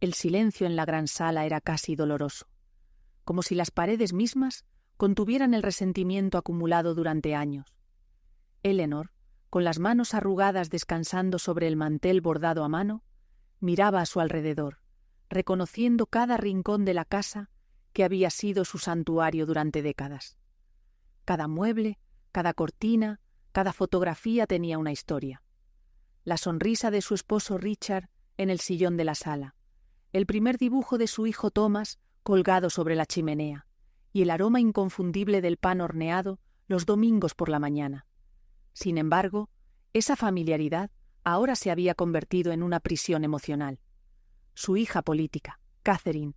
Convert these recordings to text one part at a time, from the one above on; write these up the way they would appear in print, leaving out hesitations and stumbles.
El silencio en la gran sala era casi doloroso, como si las paredes mismas contuvieran el resentimiento acumulado durante años. Eleanor, con las manos arrugadas descansando sobre el mantel bordado a mano, miraba a su alrededor, reconociendo cada rincón de la casa que había sido su santuario durante décadas. Cada mueble, cada cortina, cada fotografía tenía una historia. La sonrisa de su esposo Richard en el sillón de la sala, el primer dibujo de su hijo Thomas colgado sobre la chimenea, y el aroma inconfundible del pan horneado los domingos por la mañana. Sin embargo, esa familiaridad ahora se había convertido en una prisión emocional. Su hija política, Catherine,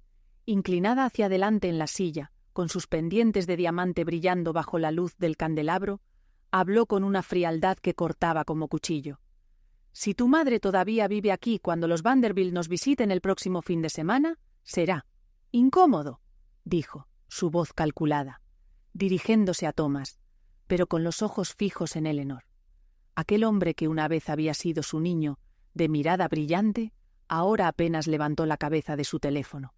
inclinada hacia adelante en la silla, con sus pendientes de diamante brillando bajo la luz del candelabro, habló con una frialdad que cortaba como cuchillo. «Si tu madre todavía vive aquí cuando los Vanderbilt nos visiten el próximo fin de semana, será incómodo», dijo, su voz calculada, dirigiéndose a Thomas, pero con los ojos fijos en Eleanor. Aquel hombre que una vez había sido su niño, de mirada brillante, ahora apenas levantó la cabeza de su teléfono.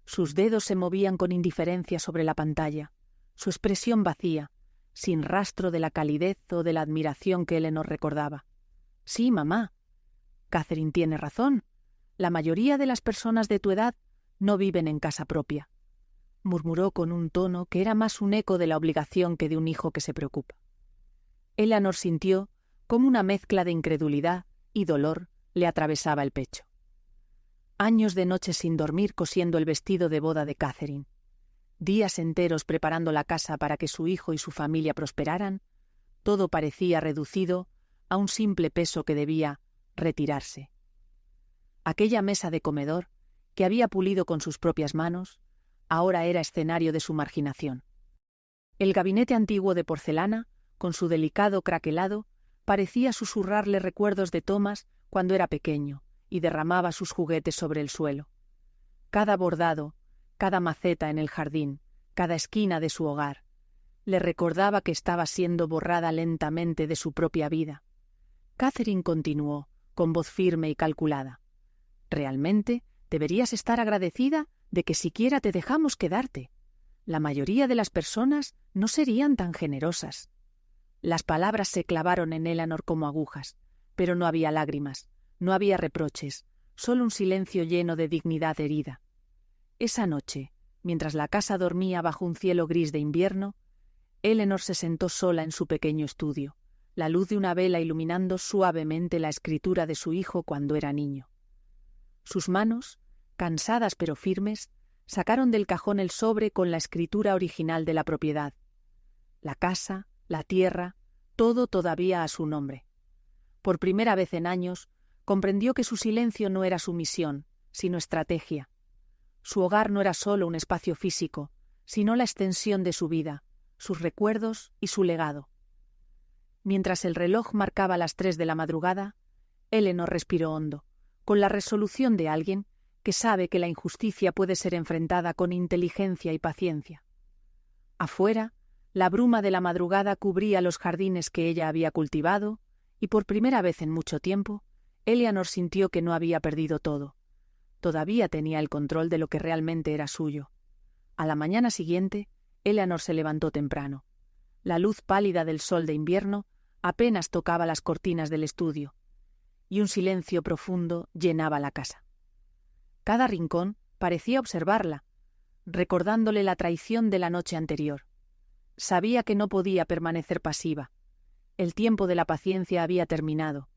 Sus dedos se movían con indiferencia sobre la pantalla, su expresión vacía, sin rastro de la calidez o de la admiración que Eleanor recordaba. «Sí, mamá. Catherine tiene razón. La mayoría de las personas de tu edad no viven en casa propia», murmuró con un tono que era más un eco de la obligación que de un hijo que se preocupa. Eleanor sintió como una mezcla de incredulidad y dolor le atravesaba el pecho. Años de noches sin dormir cosiendo el vestido de boda de Catherine, días enteros preparando la casa para que su hijo y su familia prosperaran, todo parecía reducido a un simple peso que debía retirarse. Aquella mesa de comedor, que había pulido con sus propias manos, ahora era escenario de su marginación. El gabinete antiguo de porcelana, con su delicado craquelado, parecía susurrarle recuerdos de Thomas cuando era pequeño y derramaba sus juguetes sobre el suelo. Cada bordado, cada maceta en el jardín, cada esquina de su hogar, le recordaba que estaba siendo borrada lentamente de su propia vida. Catherine continuó, con voz firme y calculada. «Realmente deberías estar agradecida de que siquiera te dejamos quedarte. La mayoría de las personas no serían tan generosas». Las palabras se clavaron en Eleanor como agujas, pero no había lágrimas, no había reproches, solo un silencio lleno de dignidad herida. Esa noche, mientras la casa dormía bajo un cielo gris de invierno, Eleanor se sentó sola en su pequeño estudio, la luz de una vela iluminando suavemente la escritura de su hijo cuando era niño. Sus manos, cansadas pero firmes, sacaron del cajón el sobre con la escritura original de la propiedad. La casa, la tierra, todo todavía a su nombre. Por primera vez en años, comprendió que su silencio no era sumisión, sino estrategia. Su hogar no era solo un espacio físico, sino la extensión de su vida, sus recuerdos y su legado. Mientras el reloj marcaba las 3 de la madrugada, Eleanor respiró hondo, con la resolución de alguien que sabe que la injusticia puede ser enfrentada con inteligencia y paciencia. Afuera, la bruma de la madrugada cubría los jardines que ella había cultivado, y por primera vez en mucho tiempo, Eleanor sintió que no había perdido todo. Todavía tenía el control de lo que realmente era suyo. A la mañana siguiente, Eleanor se levantó temprano. La luz pálida del sol de invierno apenas tocaba las cortinas del estudio, y un silencio profundo llenaba la casa. Cada rincón parecía observarla, recordándole la traición de la noche anterior. Sabía que no podía permanecer pasiva. El tiempo de la paciencia había terminado.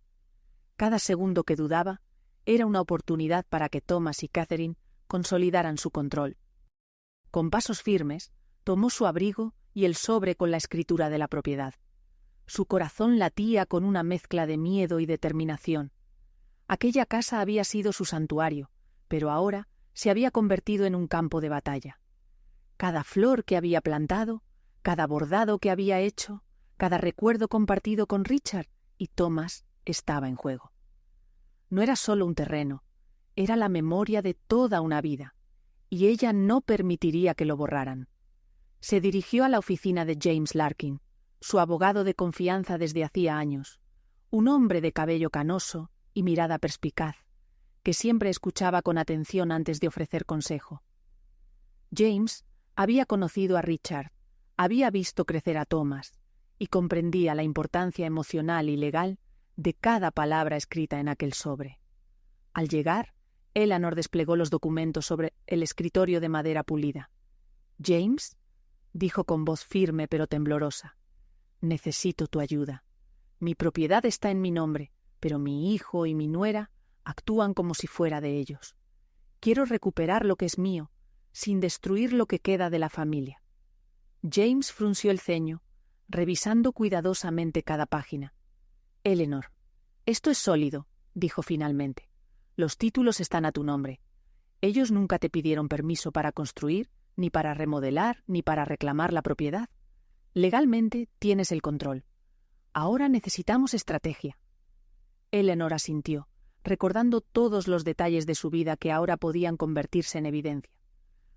Cada segundo que dudaba era una oportunidad para que Thomas y Catherine consolidaran su control. Con pasos firmes, tomó su abrigo y el sobre con la escritura de la propiedad. Su corazón latía con una mezcla de miedo y determinación. Aquella casa había sido su santuario, pero ahora se había convertido en un campo de batalla. Cada flor que había plantado, cada bordado que había hecho, cada recuerdo compartido con Richard y Thomas estaba en juego. No era solo un terreno, era la memoria de toda una vida, y ella no permitiría que lo borraran. Se dirigió a la oficina de James Larkin, su abogado de confianza desde hacía años, un hombre de cabello canoso y mirada perspicaz, que siempre escuchaba con atención antes de ofrecer consejo. James había conocido a Richard, había visto crecer a Thomas y comprendía la importancia emocional y legal de cada palabra escrita en aquel sobre. Al llegar, Eleanor desplegó los documentos sobre el escritorio de madera pulida. «James», dijo con voz firme pero temblorosa, «necesito tu ayuda. Mi propiedad está en mi nombre, pero mi hijo y mi nuera actúan como si fuera de ellos. Quiero recuperar lo que es mío, sin destruir lo que queda de la familia». James frunció el ceño, revisando cuidadosamente cada página. «Eleanor, esto es sólido», dijo finalmente. «Los títulos están a tu nombre. Ellos nunca te pidieron permiso para construir, ni para remodelar, ni para reclamar la propiedad. Legalmente tienes el control. Ahora necesitamos estrategia». Eleanor asintió, recordando todos los detalles de su vida que ahora podían convertirse en evidencia.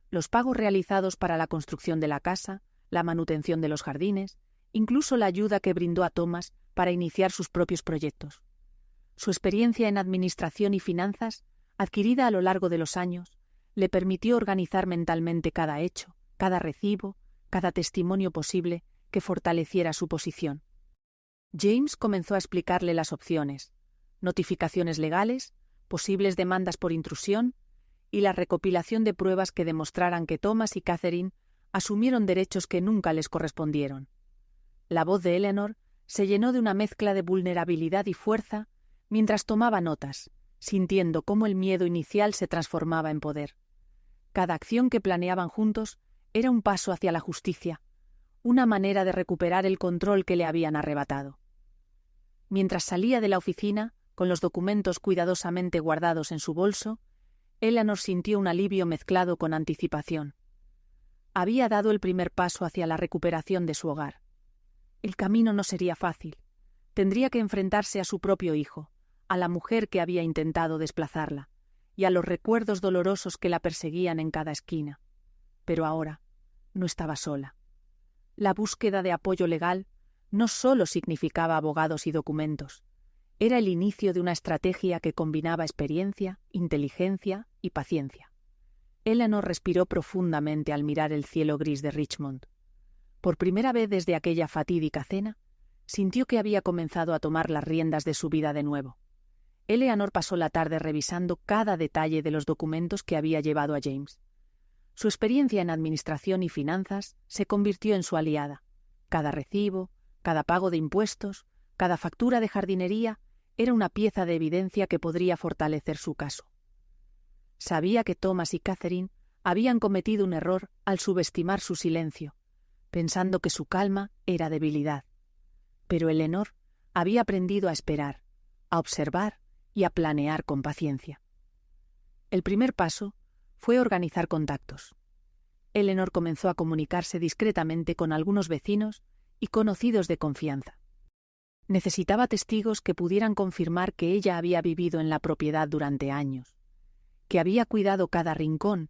Los pagos realizados para la construcción de la casa, la manutención de los jardines, incluso la ayuda que brindó a Thomas para iniciar sus propios proyectos. Su experiencia en administración y finanzas, adquirida a lo largo de los años, le permitió organizar mentalmente cada hecho, cada recibo, cada testimonio posible que fortaleciera su posición. James comenzó a explicarle las opciones: notificaciones legales, posibles demandas por intrusión y la recopilación de pruebas que demostraran que Thomas y Catherine asumieron derechos que nunca les correspondieron. La voz de Eleanor se llenó de una mezcla de vulnerabilidad y fuerza mientras tomaba notas, sintiendo cómo el miedo inicial se transformaba en poder. Cada acción que planeaban juntos era un paso hacia la justicia, una manera de recuperar el control que le habían arrebatado. Mientras salía de la oficina, con los documentos cuidadosamente guardados en su bolso, Eleanor sintió un alivio mezclado con anticipación. Había dado el primer paso hacia la recuperación de su hogar. El camino no sería fácil. Tendría que enfrentarse a su propio hijo, a la mujer que había intentado desplazarla, y a los recuerdos dolorosos que la perseguían en cada esquina. Pero ahora no estaba sola. La búsqueda de apoyo legal no solo significaba abogados y documentos, era el inicio de una estrategia que combinaba experiencia, inteligencia y paciencia. Eleanor respiró profundamente al mirar el cielo gris de Richmond. Por primera vez desde aquella fatídica cena, sintió que había comenzado a tomar las riendas de su vida de nuevo. Eleanor pasó la tarde revisando cada detalle de los documentos que había llevado a James. Su experiencia en administración y finanzas se convirtió en su aliada. Cada recibo, cada pago de impuestos, cada factura de jardinería era una pieza de evidencia que podría fortalecer su caso. Sabía que Thomas y Catherine habían cometido un error al subestimar su silencio, pensando que su calma era debilidad. Pero Eleanor había aprendido a esperar, a observar y a planear con paciencia. El primer paso fue organizar contactos. Eleanor comenzó a comunicarse discretamente con algunos vecinos y conocidos de confianza. Necesitaba testigos que pudieran confirmar que ella había vivido en la propiedad durante años, que había cuidado cada rincón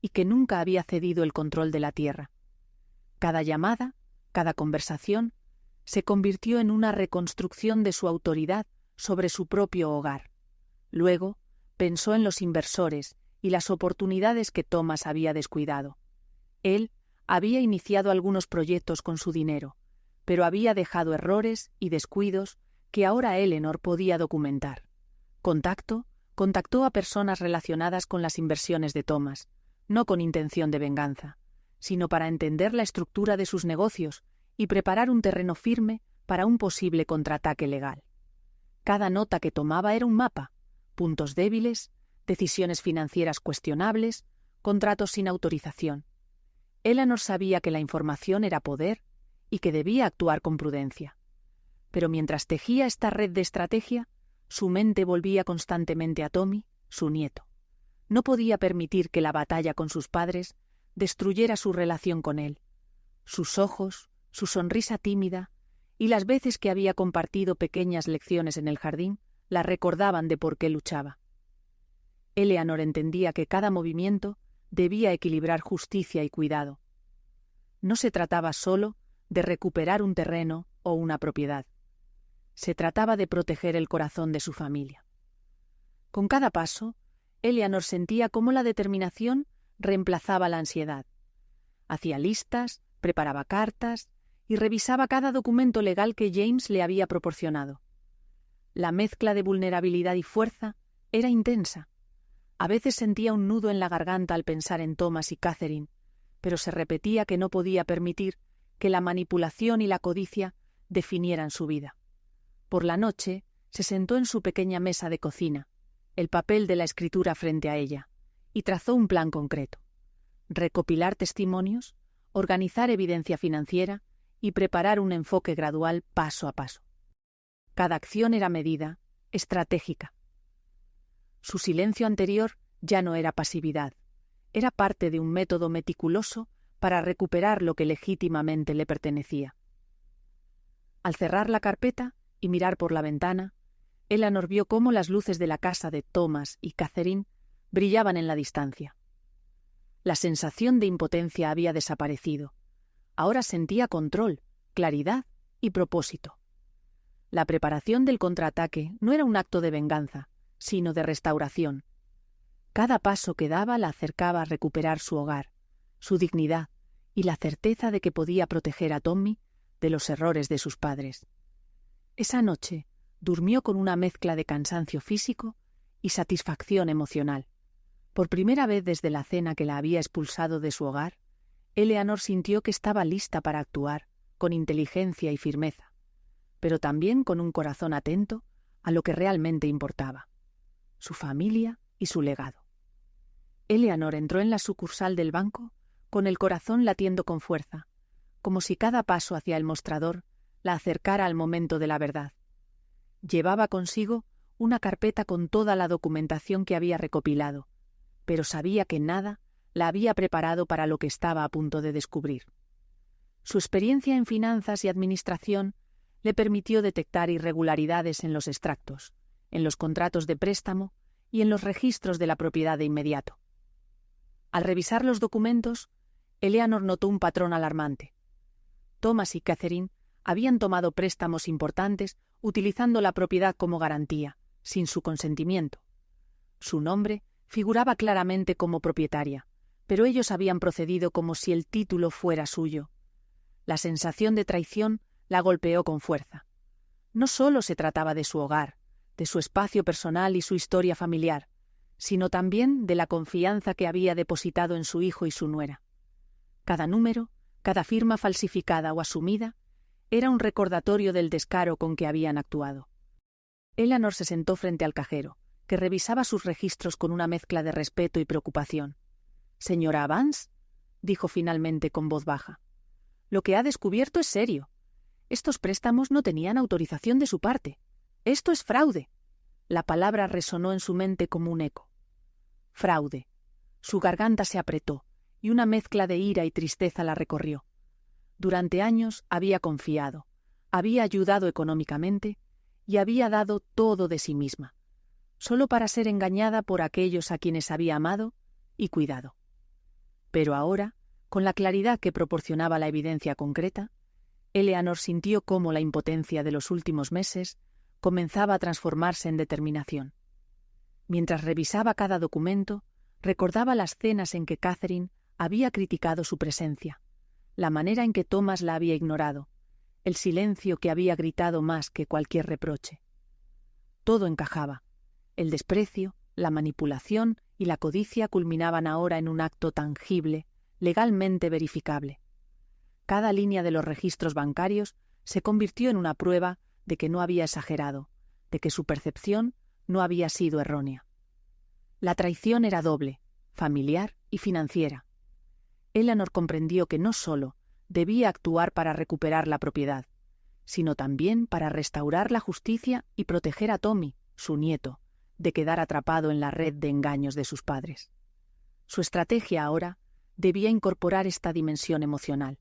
y que nunca había cedido el control de la tierra. Cada llamada, cada conversación, se convirtió en una reconstrucción de su autoridad sobre su propio hogar. Luego, pensó en los inversores y las oportunidades que Thomas había descuidado. Él había iniciado algunos proyectos con su dinero, pero había dejado errores y descuidos que ahora Eleanor podía documentar. Contactó a personas relacionadas con las inversiones de Thomas, no con intención de venganza, sino para entender la estructura de sus negocios y preparar un terreno firme para un posible contraataque legal. Cada nota que tomaba era un mapa, puntos débiles, decisiones financieras cuestionables, contratos sin autorización. Eleanor sabía que la información era poder y que debía actuar con prudencia. Pero mientras tejía esta red de estrategia, su mente volvía constantemente a Tommy, su nieto. No podía permitir que la batalla con sus padres destruyera su relación con él. Sus ojos, su sonrisa tímida y las veces que había compartido pequeñas lecciones en el jardín la recordaban de por qué luchaba. Eleanor entendía que cada movimiento debía equilibrar justicia y cuidado. No se trataba solo de recuperar un terreno o una propiedad. Se trataba de proteger el corazón de su familia. Con cada paso, Eleanor sentía cómo la determinación reemplazaba la ansiedad. Hacía listas, preparaba cartas y revisaba cada documento legal que James le había proporcionado. La mezcla de vulnerabilidad y fuerza era intensa. A veces sentía un nudo en la garganta al pensar en Thomas y Catherine, pero se repetía que no podía permitir que la manipulación y la codicia definieran su vida. Por la noche se sentó en su pequeña mesa de cocina, el papel de la escritura frente a ella, y trazó un plan concreto: recopilar testimonios, organizar evidencia financiera y preparar un enfoque gradual paso a paso. Cada acción era medida, estratégica. Su silencio anterior ya no era pasividad, era parte de un método meticuloso para recuperar lo que legítimamente le pertenecía. Al cerrar la carpeta y mirar por la ventana, Eleanor vio cómo las luces de la casa de Thomas y Catherine brillaban en la distancia. La sensación de impotencia había desaparecido. Ahora sentía control, claridad y propósito. La preparación del contraataque no era un acto de venganza, sino de restauración. Cada paso que daba la acercaba a recuperar su hogar, su dignidad y la certeza de que podía proteger a Tommy de los errores de sus padres. Esa noche durmió con una mezcla de cansancio físico y satisfacción emocional. Por primera vez desde la cena que la había expulsado de su hogar, Eleanor sintió que estaba lista para actuar con inteligencia y firmeza, pero también con un corazón atento a lo que realmente importaba: su familia y su legado. Eleanor entró en la sucursal del banco con el corazón latiendo con fuerza, como si cada paso hacia el mostrador la acercara al momento de la verdad. Llevaba consigo una carpeta con toda la documentación que había recopilado, pero sabía que nada la había preparado para lo que estaba a punto de descubrir. Su experiencia en finanzas y administración le permitió detectar irregularidades en los extractos, en los contratos de préstamo y en los registros de la propiedad de inmediato. Al revisar los documentos, Eleanor notó un patrón alarmante. Thomas y Catherine habían tomado préstamos importantes utilizando la propiedad como garantía, sin su consentimiento. Su nombre figuraba claramente como propietaria, pero ellos habían procedido como si el título fuera suyo. La sensación de traición la golpeó con fuerza. No solo se trataba de su hogar, de su espacio personal y su historia familiar, sino también de la confianza que había depositado en su hijo y su nuera. Cada número, cada firma falsificada o asumida, era un recordatorio del descaro con que habían actuado. Eleanor se sentó frente al cajero, que revisaba sus registros con una mezcla de respeto y preocupación. «Señora Vance», dijo finalmente con voz baja, «lo que ha descubierto es serio. Estos préstamos no tenían autorización de su parte. Esto es fraude». La palabra resonó en su mente como un eco. Fraude. Su garganta se apretó y una mezcla de ira y tristeza la recorrió. Durante años había confiado, había ayudado económicamente y había dado todo de sí misma, solo para ser engañada por aquellos a quienes había amado y cuidado. Pero ahora, con la claridad que proporcionaba la evidencia concreta, Eleanor sintió cómo la impotencia de los últimos meses comenzaba a transformarse en determinación. Mientras revisaba cada documento, recordaba las cenas en que Catherine había criticado su presencia, la manera en que Thomas la había ignorado, el silencio que había gritado más que cualquier reproche. Todo encajaba. El desprecio, la manipulación y la codicia culminaban ahora en un acto tangible, legalmente verificable. Cada línea de los registros bancarios se convirtió en una prueba de que no había exagerado, de que su percepción no había sido errónea. La traición era doble, familiar y financiera. Eleanor comprendió que no solo debía actuar para recuperar la propiedad, sino también para restaurar la justicia y proteger a Tommy, su nieto, de quedar atrapado en la red de engaños de sus padres. Su estrategia ahora debía incorporar esta dimensión emocional,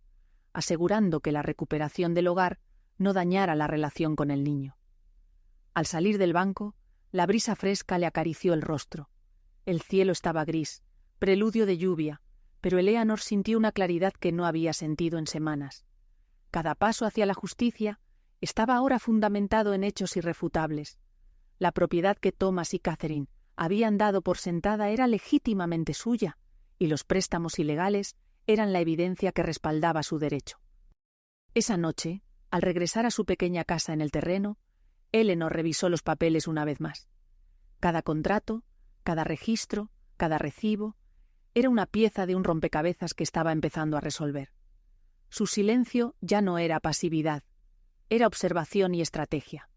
asegurando que la recuperación del hogar no dañara la relación con el niño. Al salir del banco, la brisa fresca le acarició el rostro. El cielo estaba gris, preludio de lluvia, pero Eleanor sintió una claridad que no había sentido en semanas. Cada paso hacia la justicia estaba ahora fundamentado en hechos irrefutables. La propiedad que Thomas y Catherine habían dado por sentada era legítimamente suya, y los préstamos ilegales eran la evidencia que respaldaba su derecho. Esa noche, al regresar a su pequeña casa en el terreno, Eleanor revisó los papeles una vez más. Cada contrato, cada registro, cada recibo, era una pieza de un rompecabezas que estaba empezando a resolver. Su silencio ya no era pasividad, era observación y estrategia.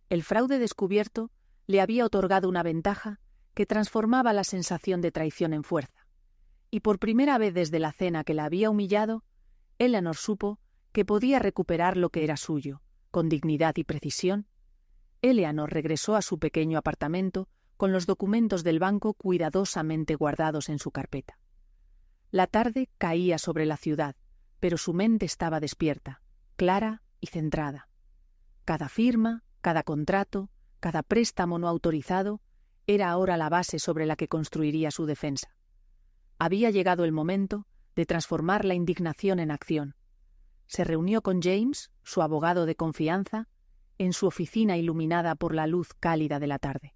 El fraude descubierto le había otorgado una ventaja que transformaba la sensación de traición en fuerza. Y por primera vez desde la cena que la había humillado, Eleanor supo que podía recuperar lo que era suyo, con dignidad y precisión. Eleanor regresó a su pequeño apartamento con los documentos del banco cuidadosamente guardados en su carpeta. La tarde caía sobre la ciudad, pero su mente estaba despierta, clara y centrada. Cada firma, cada contrato, cada préstamo no autorizado era ahora la base sobre la que construiría su defensa. Había llegado el momento de transformar la indignación en acción. Se reunió con James, su abogado de confianza, en su oficina iluminada por la luz cálida de la tarde.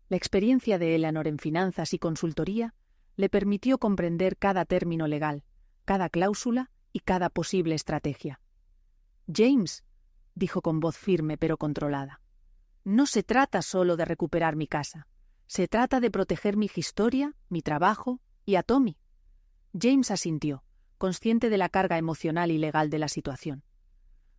La experiencia de Eleanor en finanzas y consultoría le permitió comprender cada término legal, cada cláusula y cada posible estrategia. «James», dijo con voz firme pero controlada, «no se trata solo de recuperar mi casa. Se trata de proteger mi historia, mi trabajo y a Tommy». James asintió, consciente de la carga emocional y legal de la situación.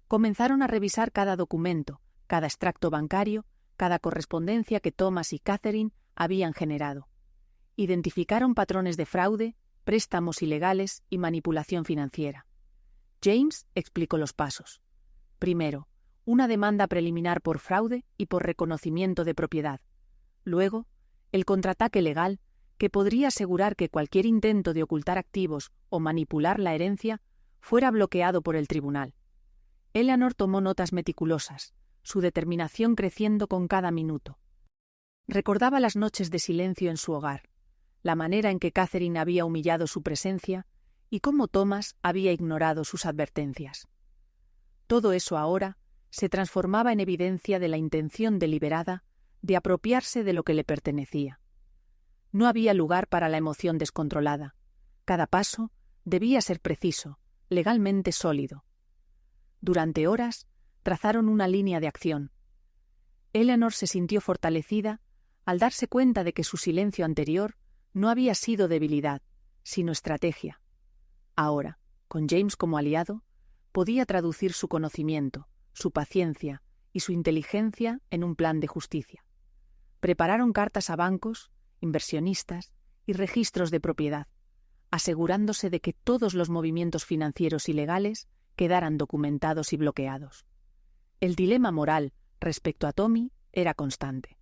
Comenzaron a revisar cada documento, cada extracto bancario, cada correspondencia que Thomas y Catherine habían generado. Identificaron patrones de fraude, préstamos ilegales y manipulación financiera. James explicó los pasos. Primero, una demanda preliminar por fraude y por reconocimiento de propiedad. Luego, el contraataque legal, que podría asegurar que cualquier intento de ocultar activos o manipular la herencia fuera bloqueado por el tribunal. Eleanor tomó notas meticulosas, su determinación creciendo con cada minuto. Recordaba las noches de silencio en su hogar, la manera en que Catherine había humillado su presencia y cómo Thomas había ignorado sus advertencias. Todo eso ahora se transformaba en evidencia de la intención deliberada de apropiarse de lo que le pertenecía. No había lugar para la emoción descontrolada. Cada paso debía ser preciso, legalmente sólido. Durante horas trazaron una línea de acción. Eleanor se sintió fortalecida al darse cuenta de que su silencio anterior no había sido debilidad, sino estrategia. Ahora, con James como aliado, podía traducir su conocimiento, su paciencia y su inteligencia en un plan de justicia. Prepararon cartas a bancos, inversionistas y registros de propiedad, asegurándose de que todos los movimientos financieros ilegales quedaran documentados y bloqueados. El dilema moral respecto a Tommy era constante.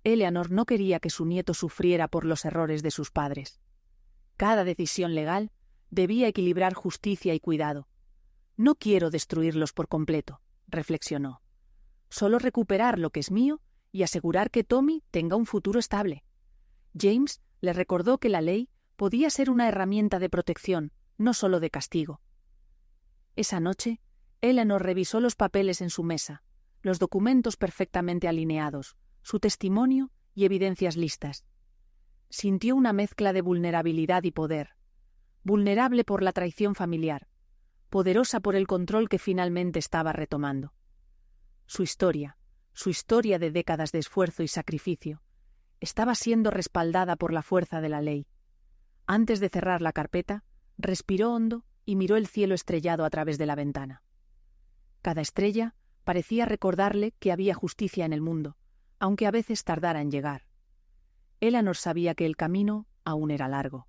Eleanor no quería que su nieto sufriera por los errores de sus padres. Cada decisión legal debía equilibrar justicia y cuidado. «No quiero destruirlos por completo», reflexionó. «Solo recuperar lo que es mío y asegurar que Tommy tenga un futuro estable». James le recordó que la ley podía ser una herramienta de protección, no solo de castigo. Esa noche, Eleanor revisó los papeles en su mesa, los documentos perfectamente alineados, su testimonio y evidencias listas. Sintió una mezcla de vulnerabilidad y poder. Vulnerable por la traición familiar, poderosa por el control que finalmente estaba retomando. Su historia de décadas de esfuerzo y sacrificio, estaba siendo respaldada por la fuerza de la ley. Antes de cerrar la carpeta, respiró hondo y miró el cielo estrellado a través de la ventana. Cada estrella parecía recordarle que había justicia en el mundo, aunque a veces tardara en llegar. Eleanor sabía que el camino aún era largo,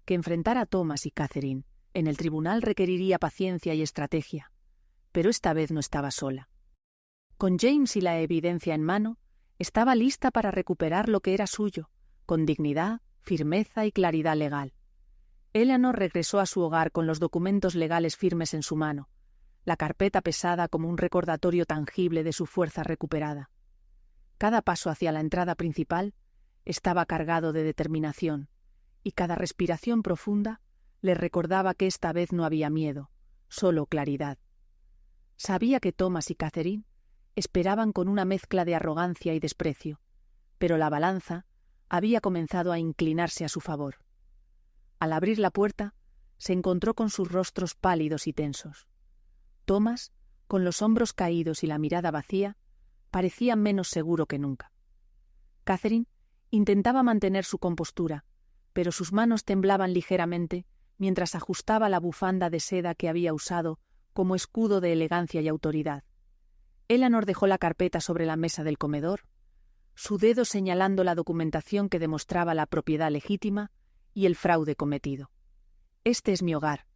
que enfrentar a Thomas y Catherine en el tribunal requeriría paciencia y estrategia, pero esta vez no estaba sola. Con James y la evidencia en mano, estaba lista para recuperar lo que era suyo, con dignidad, firmeza y claridad legal. Eleanor regresó a su hogar con los documentos legales firmes en su mano, la carpeta pesada como un recordatorio tangible de su fuerza recuperada. Cada paso hacia la entrada principal estaba cargado de determinación, y cada respiración profunda le recordaba que esta vez no había miedo, solo claridad. Sabía que Thomas y Catherine esperaban con una mezcla de arrogancia y desprecio, pero la balanza había comenzado a inclinarse a su favor. Al abrir la puerta, se encontró con sus rostros pálidos y tensos. Thomas, con los hombros caídos y la mirada vacía, parecía menos seguro que nunca. Catherine intentaba mantener su compostura, pero sus manos temblaban ligeramente mientras ajustaba la bufanda de seda que había usado como escudo de elegancia y autoridad. Eleanor dejó la carpeta sobre la mesa del comedor, su dedo señalando la documentación que demostraba la propiedad legítima y el fraude cometido. «Este es mi hogar»,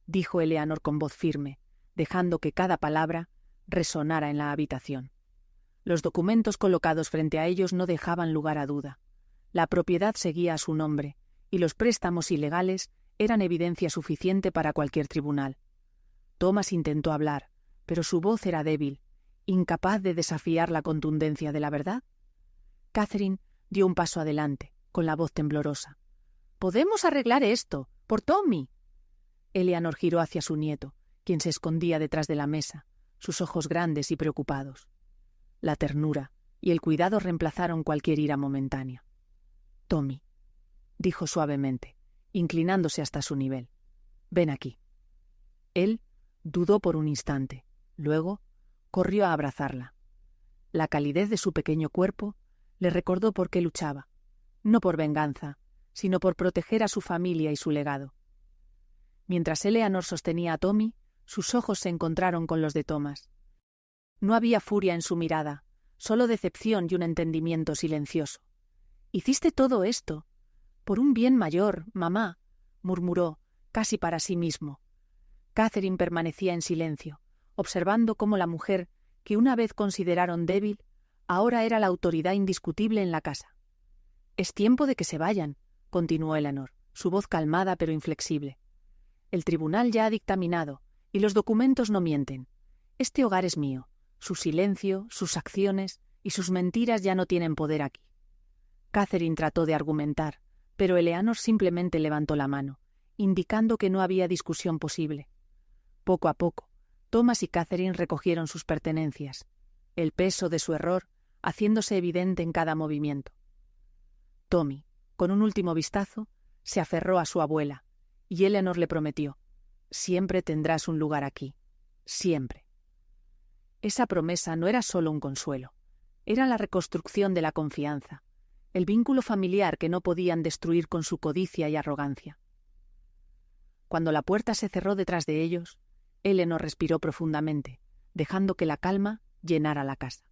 dijo Eleanor con voz firme, dejando que cada palabra resonara en la habitación. Los documentos colocados frente a ellos no dejaban lugar a duda. La propiedad seguía a su nombre, y los préstamos ilegales eran evidencia suficiente para cualquier tribunal. Thomas intentó hablar, pero su voz era débil, incapaz de desafiar la contundencia de la verdad. Catherine dio un paso adelante, con la voz temblorosa. «¡Podemos arreglar esto! ¡Por Tommy!». Eleanor giró hacia su nieto, quien se escondía detrás de la mesa, sus ojos grandes y preocupados. La ternura y el cuidado reemplazaron cualquier ira momentánea. «Tommy», dijo suavemente, inclinándose hasta su nivel. «Ven aquí». Él dudó por un instante, luego corrió a abrazarla. La calidez de su pequeño cuerpo le recordó por qué luchaba, no por venganza, sino por proteger a su familia y su legado. Mientras Eleanor sostenía a Tommy, sus ojos se encontraron con los de Thomas. No había furia en su mirada, solo decepción y un entendimiento silencioso. «Hiciste todo esto por un bien mayor, mamá», murmuró, casi para sí mismo. Catherine permanecía en silencio, observando cómo la mujer, que una vez consideraron débil, ahora era la autoridad indiscutible en la casa. «Es tiempo de que se vayan», continuó Eleanor, su voz calmada pero inflexible. «El tribunal ya ha dictaminado, y los documentos no mienten. Este hogar es mío. Su silencio, sus acciones y sus mentiras ya no tienen poder aquí». Catherine trató de argumentar, pero Eleanor simplemente levantó la mano, indicando que no había discusión posible. Poco a poco, Thomas y Catherine recogieron sus pertenencias, el peso de su error haciéndose evidente en cada movimiento. Tommy, con un último vistazo, se aferró a su abuela, y Eleanor le prometió: «Siempre tendrás un lugar aquí, siempre». Esa promesa no era solo un consuelo, era la reconstrucción de la confianza, el vínculo familiar que no podían destruir con su codicia y arrogancia. Cuando la puerta se cerró detrás de ellos, Eleanor respiró profundamente, dejando que la calma llenara la casa.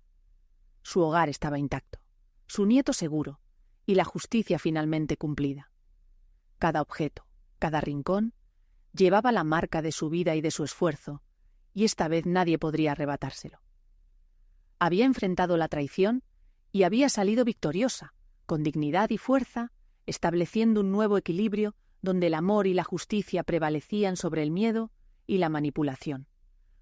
Su hogar estaba intacto, su nieto seguro, y la justicia finalmente cumplida. Cada objeto, cada rincón, llevaba la marca de su vida y de su esfuerzo, y esta vez nadie podría arrebatárselo. Había enfrentado la traición y había salido victoriosa, con dignidad y fuerza, estableciendo un nuevo equilibrio donde el amor y la justicia prevalecían sobre el miedo y la manipulación.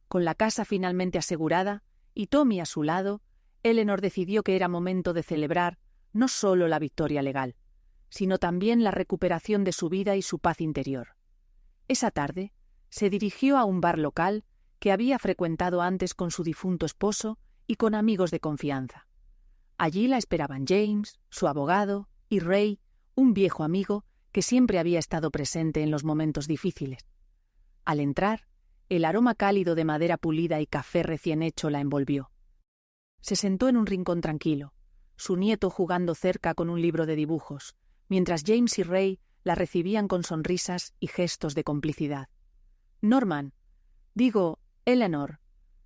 Con la casa finalmente asegurada y Tommy a su lado, Eleanor decidió que era momento de celebrar no solo la victoria legal, sino también la recuperación de su vida y su paz interior. Esa tarde se dirigió a un bar local que había frecuentado antes con su difunto esposo y con amigos de confianza. Allí la esperaban James, su abogado, y Ray, un viejo amigo que siempre había estado presente en los momentos difíciles. Al entrar, el aroma cálido de madera pulida y café recién hecho la envolvió. Se sentó en un rincón tranquilo, su nieto jugando cerca con un libro de dibujos, mientras James y Ray la recibían con sonrisas y gestos de complicidad. «Norman, digo, Eleanor»,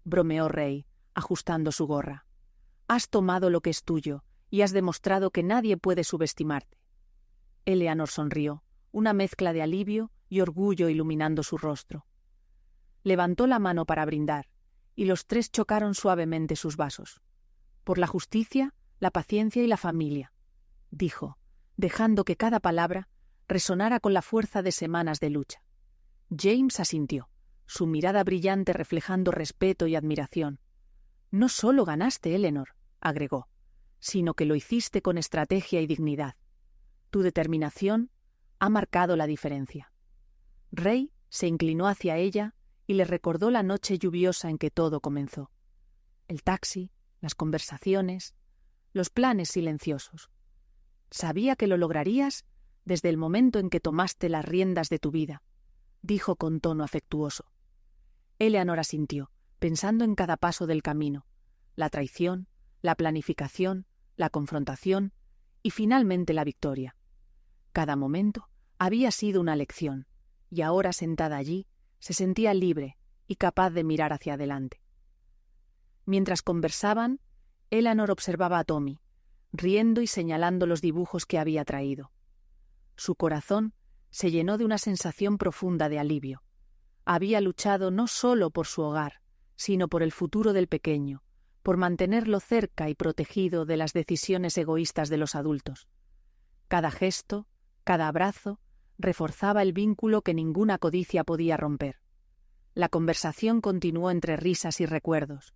bromeó Ray, ajustando su gorra. «Has tomado lo que es tuyo y has demostrado que nadie puede subestimarte». Eleanor sonrió, una mezcla de alivio y orgullo iluminando su rostro. Levantó la mano para brindar, y los tres chocaron suavemente sus vasos. «Por la justicia, la paciencia y la familia», dijo, dejando que cada palabra resonara con la fuerza de semanas de lucha. James asintió, su mirada brillante reflejando respeto y admiración. «No solo ganaste, Eleanor», agregó, «sino que lo hiciste con estrategia y dignidad. Tu determinación ha marcado la diferencia». Ray se inclinó hacia ella y le recordó la noche lluviosa en que todo comenzó. El taxi, las conversaciones, los planes silenciosos. Sabía que lo lograrías desde el momento en que tomaste las riendas de tu vida, dijo con tono afectuoso. Eleanor asintió, pensando en cada paso del camino, la traición, la planificación, la confrontación y finalmente la victoria. Cada momento había sido una lección, y ahora sentada allí se sentía libre y capaz de mirar hacia adelante. Mientras conversaban, Eleanor observaba a Tommy, riendo y señalando los dibujos que había traído. Su corazón se llenó de una sensación profunda de alivio. Había luchado no solo por su hogar, sino por el futuro del pequeño, por mantenerlo cerca y protegido de las decisiones egoístas de los adultos. Cada gesto, cada abrazo, reforzaba el vínculo que ninguna codicia podía romper. La conversación continuó entre risas y recuerdos,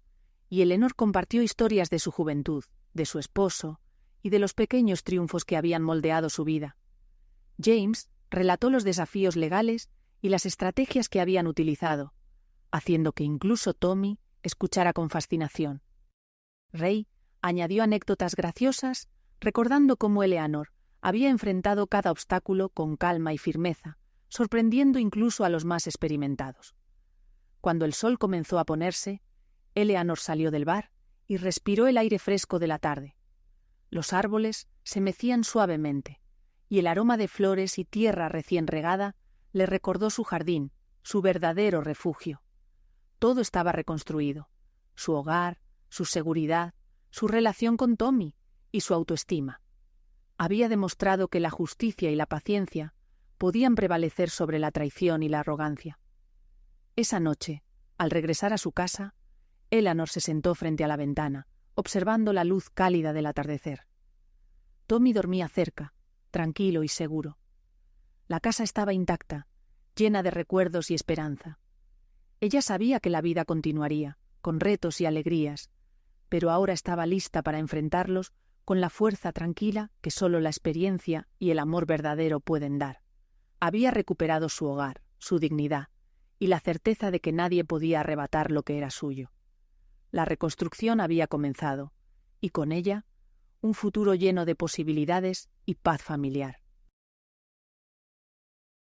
y Eleanor compartió historias de su juventud, de su esposo y de los pequeños triunfos que habían moldeado su vida. James relató los desafíos legales y las estrategias que habían utilizado, haciendo que incluso Tommy escuchara con fascinación. Ray añadió anécdotas graciosas, recordando cómo Eleanor había enfrentado cada obstáculo con calma y firmeza, sorprendiendo incluso a los más experimentados. Cuando el sol comenzó a ponerse, Eleanor salió del bar y respiró el aire fresco de la tarde. Los árboles se mecían suavemente, y el aroma de flores y tierra recién regada le recordó su jardín, su verdadero refugio. Todo estaba reconstruido: su hogar, su seguridad, su relación con Tommy y su autoestima. Había demostrado que la justicia y la paciencia podían prevalecer sobre la traición y la arrogancia. Esa noche, al regresar a su casa, Eleanor se sentó frente a la ventana, observando la luz cálida del atardecer. Tommy dormía cerca, tranquilo y seguro. La casa estaba intacta, llena de recuerdos y esperanza. Ella sabía que la vida continuaría, con retos y alegrías, pero ahora estaba lista para enfrentarlos con la fuerza tranquila que solo la experiencia y el amor verdadero pueden dar. Había recuperado su hogar, su dignidad, y la certeza de que nadie podía arrebatar lo que era suyo. La reconstrucción había comenzado, y con ella, un futuro lleno de posibilidades y paz familiar.